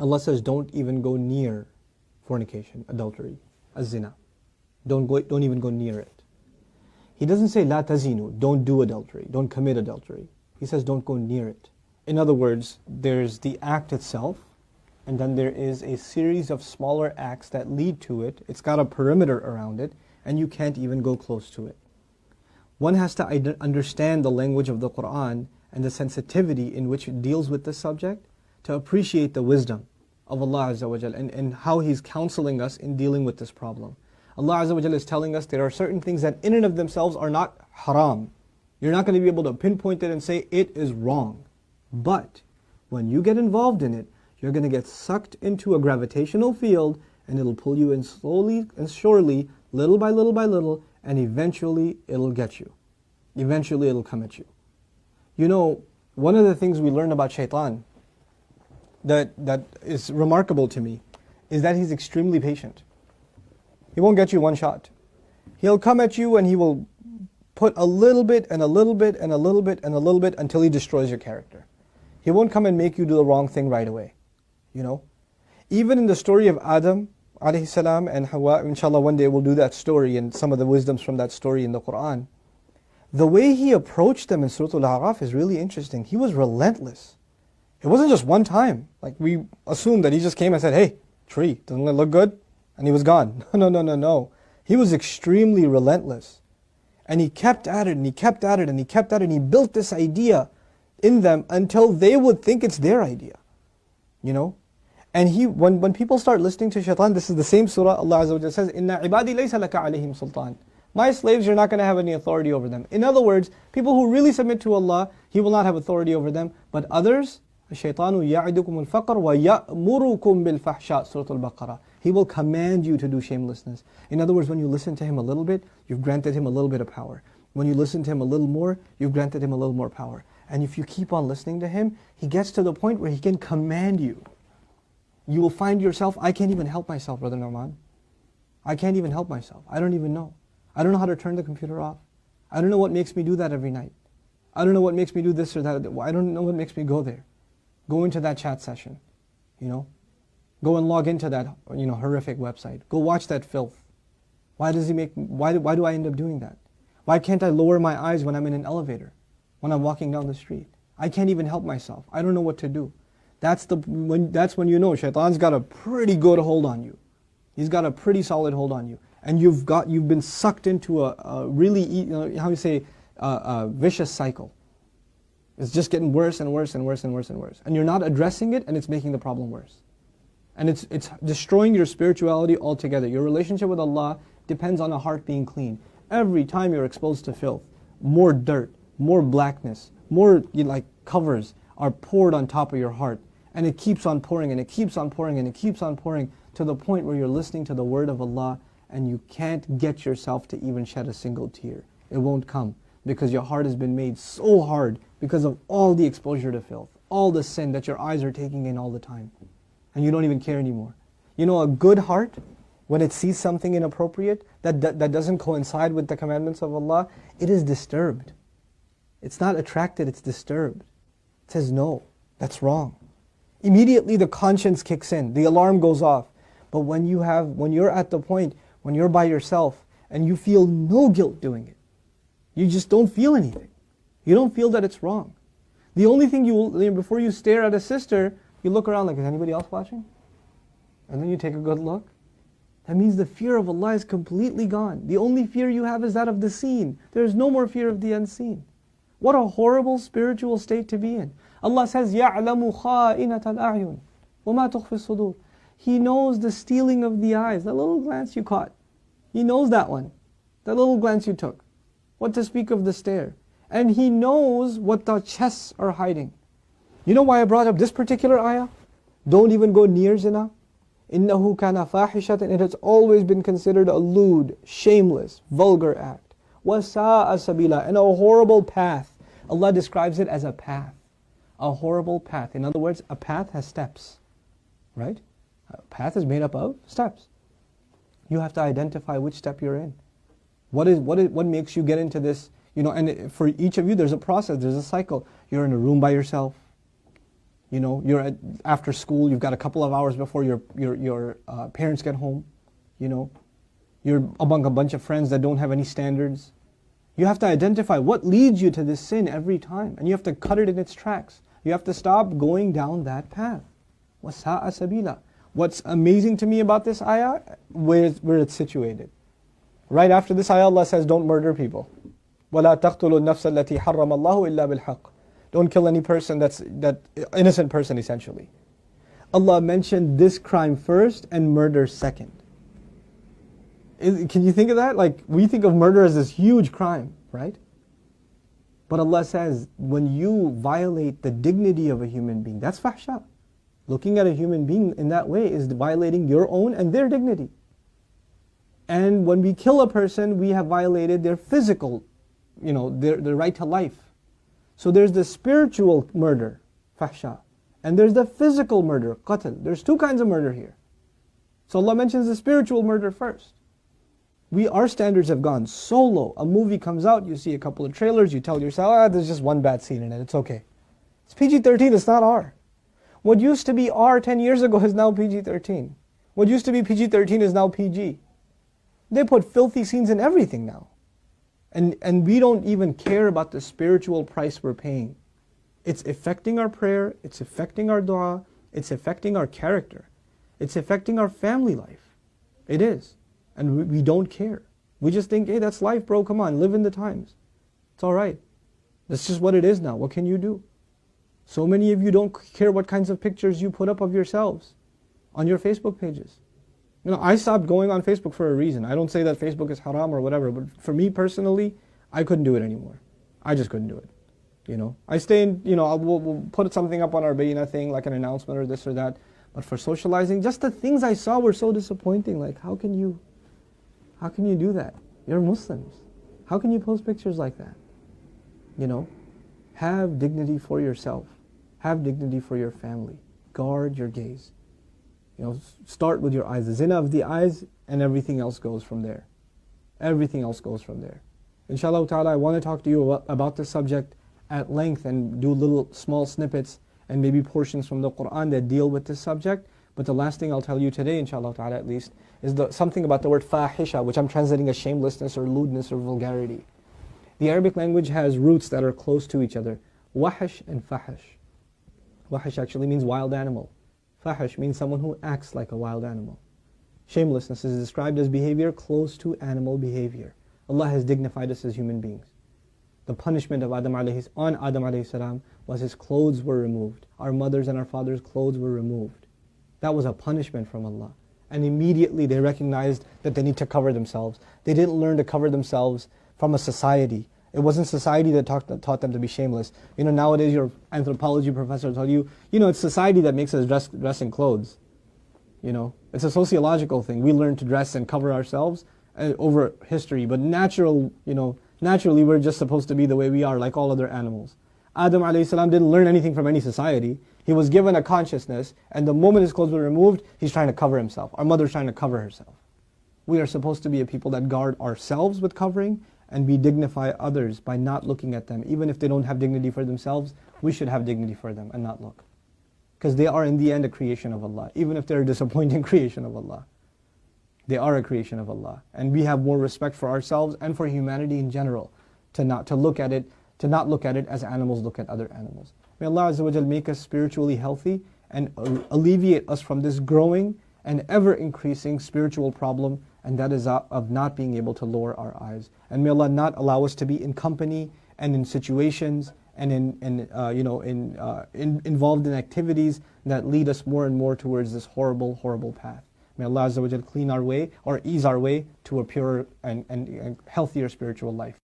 Allah says, don't even go near fornication, adultery, az-zina. Don't even go near it. He doesn't say, la tazinu, don't do adultery, don't commit adultery. He says, don't go near it. In other words, there's the act itself, and then there is a series of smaller acts that lead to it. It's got a perimeter around it, and you can't even go close to it. One has to understand the language of the Qur'an and the sensitivity in which it deals with this subject to appreciate the wisdom of Allah Azza wa Jal and how He's counseling us in dealing with this problem. Allah Azza wa Jal is telling us there are certain things that in and of themselves are not haram. You're not going to be able to pinpoint it and say it is wrong. But when you get involved in it, you're going to get sucked into a gravitational field, and it'll pull you in slowly and surely, little by little by little, and eventually it'll get you. Eventually it'll come at you. You know, one of the things we learn about shaitan that is remarkable to me is that he's extremely patient. He won't get you one shot. He'll come at you and he will put a little bit and a little bit and a little bit and a little bit until he destroys your character. He won't come and make you do the wrong thing right away. You know, even in the story of Adam alayhi salam and Hawa, inshallah one day we'll do that story and some of the wisdoms from that story in the Qur'an. The way he approached them in Surah Al-A'raf is really interesting. He was relentless. It wasn't just one time. Like we assumed that he just came and said, hey, tree, doesn't it look good? And he was gone. No. He was extremely relentless. And he kept at it and he kept at it and he kept at it and he built this idea in them until they would think it's their idea. You know? And when people start listening to shaitan, this is the same surah Allah Azza wa Jalla says, Inna ibadi laysa laka alayhim sultan. My slaves, you're not going to have any authority over them. In other words, people who really submit to Allah, He will not have authority over them. But others, الشَّيْطَانُ يَعِدُكُمُ الْفَقْرَ وَيَأْمُرُكُمْ بِالْفَحْشَاءِ Surah Al-Baqarah. He will command you to do shamelessness. In other words, when you listen to him a little bit, you've granted him a little bit of power. When you listen to him a little more, you've granted him a little more power. And if you keep on listening to him, he gets to the point where he can command you. You will find yourself, I can't even help myself, Brother Noman. I can't even help myself. I don't even know. I don't know how to turn the computer off. I don't know what makes me do that every night. I don't know what makes me do this or that. I don't know what makes me go there. Go into that chat session, you know. Go and log into that, horrific website. Go watch that filth. Why do I end up doing that? Why can't I lower my eyes when I'm in an elevator? When I'm walking down the street? I can't even help myself. I don't know what to do. That's when you know shaitan's got a pretty good hold on you. He's got a pretty solid hold on you. And you've been sucked into a really, a vicious cycle. It's just getting worse and worse and worse and worse and worse. And you're not addressing it, and it's making the problem worse. And it's destroying your spirituality altogether. Your relationship with Allah depends on a heart being clean. Every time you're exposed to filth, more dirt, more blackness, more covers are poured on top of your heart. And it keeps on pouring and it keeps on pouring and it keeps on pouring to the point where you're listening to the word of Allah and you can't get yourself to even shed a single tear. It won't come because your heart has been made so hard because of all the exposure to filth, all the sin that your eyes are taking in all the time. And you don't even care anymore. You know, a good heart, when it sees something inappropriate that doesn't coincide with the commandments of Allah, it is disturbed. It's not attracted, it's disturbed. It says, no, that's wrong. Immediately the conscience kicks in, the alarm goes off. But when you're at the point, when you're by yourself and you feel no guilt doing it, you just don't feel anything. You don't feel that it's wrong. The only thing before you stare at a sister, you look around like, is anybody else watching? And then you take a good look. That means the fear of Allah is completely gone. The only fear you have is that of the seen. There is no more fear of the unseen. What a horrible spiritual state to be in. Allah says, يَعْلَمُ خَائِنَةَ الْأَعْيُنِ وَمَا تُخْفِي الصُّدُورِ. He knows the stealing of the eyes, that little glance you caught. He knows that one, that little glance you took. What to speak of the stare. And He knows what the chests are hiding. You know why I brought up this particular ayah? Don't even go near zina. إِنَّهُ كَانَ فَاحِشَةً. It has always been considered a lewd, shameless, vulgar act. وَسَاءَ سَبِيلًا. And a horrible path. Allah describes it as a path. A horrible path. In other words, a path has steps. Right? A path is made up of steps. You have to identify which step you're in. What makes you get into this? And for each of you, there's a process, there's a cycle. You're in a room by yourself. You know, after school, you've got a couple of hours before your parents get home. You know, you're among a bunch of friends that don't have any standards. You have to identify what leads you to this sin every time, and you have to cut it in its tracks. You have to stop going down that path. وَسَاءَ سَبِيلًا. What's amazing to me about this ayah, where it's situated. Right after this ayah, Allah says, don't murder people. وَلَا تَقْتُلُوا النَّفْسَ الَّتِي حَرَّمَ اللَّهُ إِلَّا بِالْحَقِّ. Don't kill any person that innocent person essentially. Allah mentioned this crime first and murder second. Can you think of that? Like, we think of murder as this huge crime, right? But Allah says, when you violate the dignity of a human being, that's fahsha. Looking at a human being in that way is violating your own and their dignity. And when we kill a person, we have violated their physical, their right to life. So there's the spiritual murder, fahsha, and there's the physical murder, qatl. There's two kinds of murder here. So Allah mentions the spiritual murder first. Our standards have gone so low. A movie comes out, you see a couple of trailers, you tell yourself, there's just one bad scene in it, it's okay. It's PG-13, it's not R. What used to be R 10 years ago is now PG-13. What used to be PG-13 is now PG. They put filthy scenes in everything now. And we don't even care about the spiritual price we're paying. It's affecting our prayer, it's affecting our dua, it's affecting our character. It's affecting our family life. It is. And we don't care. We just think, hey, that's life, bro, come on, live in the times. It's alright. That's just what it is now. What can you do? So many of you don't care what kinds of pictures you put up of yourselves on your Facebook pages. I stopped going on Facebook for a reason. I don't say that Facebook is haram or whatever, but for me personally, I couldn't do it anymore. I just couldn't do it. I stay in, we'll put something up on our Bayna thing, like an announcement or this or that. But for socializing, just the things I saw were so disappointing. Like, how can you do that? You're Muslims. How can you post pictures like that? Have dignity for yourself. Have dignity for your family. Guard your gaze. Start with your eyes. The zina of the eyes, and everything else goes from there. Everything else goes from there. Inshallah ta'ala, I want to talk to you about this subject at length and do little small snippets and maybe portions from the Quran that deal with this subject. But the last thing I'll tell you today, inshallah ta'ala at least, is something about the word fahisha, which I'm translating as shamelessness or lewdness or vulgarity. The Arabic language has roots that are close to each other. Wahish and fahish. Wahish actually means wild animal. Fahish means someone who acts like a wild animal. Shamelessness is described as behavior close to animal behavior. Allah has dignified us as human beings. The punishment of Adam alayhi salam was his clothes were removed. Our mothers and our fathers' clothes were removed. That was a punishment from Allah. And immediately they recognized that they need to cover themselves. They didn't learn to cover themselves from a society. It wasn't society that taught them to be shameless. Nowadays your anthropology professor will tell you, it's society that makes us dress in clothes. It's a sociological thing. We learn to dress and cover ourselves over history, but naturally we're just supposed to be the way we are, like all other animals. Adam alayhi salam didn't learn anything from any society. He was given a consciousness, and the moment his clothes were removed, he's trying to cover himself. Our mother's trying to cover herself. We are supposed to be a people that guard ourselves with covering, and we dignify others by not looking at them. Even if they don't have dignity for themselves, we should have dignity for them and not look. Because they are in the end a creation of Allah. Even if they're a disappointing creation of Allah. They are a creation of Allah. And we have more respect for ourselves and for humanity in general to not look at it as animals look at other animals. May Allah Azza wa Jal make us spiritually healthy and alleviate us from this growing and ever increasing spiritual problem, and that is of not being able to lower our eyes. And may Allah not allow us to be in company and in situations and involved in activities that lead us more and more towards this horrible, horrible path. May Allah Azza wa Jal clean our way or ease our way to a purer and healthier spiritual life.